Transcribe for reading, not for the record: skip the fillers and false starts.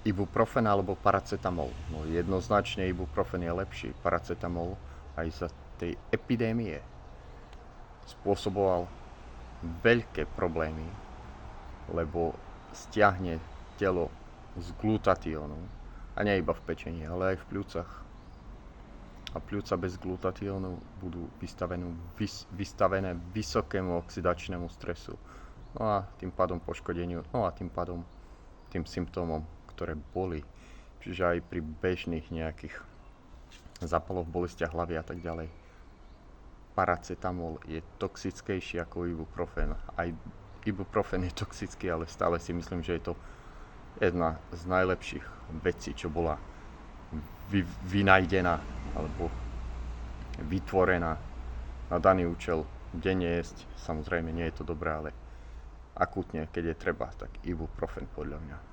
Ibuprofen alebo paracetamol? No jednoznačne ibuprofen je lepší. Paracetamol aj za tej epidémie spôsoboval veľké problémy, lebo stiahne telo z glutatiónu. A nie iba v pečení, ale aj v pľúcach. A pľúca bez glutatiónu budú vystavené vysokému oxidačnému stresu. No a tým pádom poškodeniu, no a tým pádom tým symptómom, ktoré boli. Čiže aj pri bežných nejakých zápaloch, bolestiach hlavy a tak ďalej. Paracetamol je toxickejší ako ibuprofen. Aj ibuprofen je toxický, ale stále si myslím, že je to jedna z najlepších vecí, čo bola vynajdená alebo vytvorená na daný účel. Denne jesť, samozrejme nie je to dobré, ale akútne, keď je treba, tak ibuprofen podľa mňa.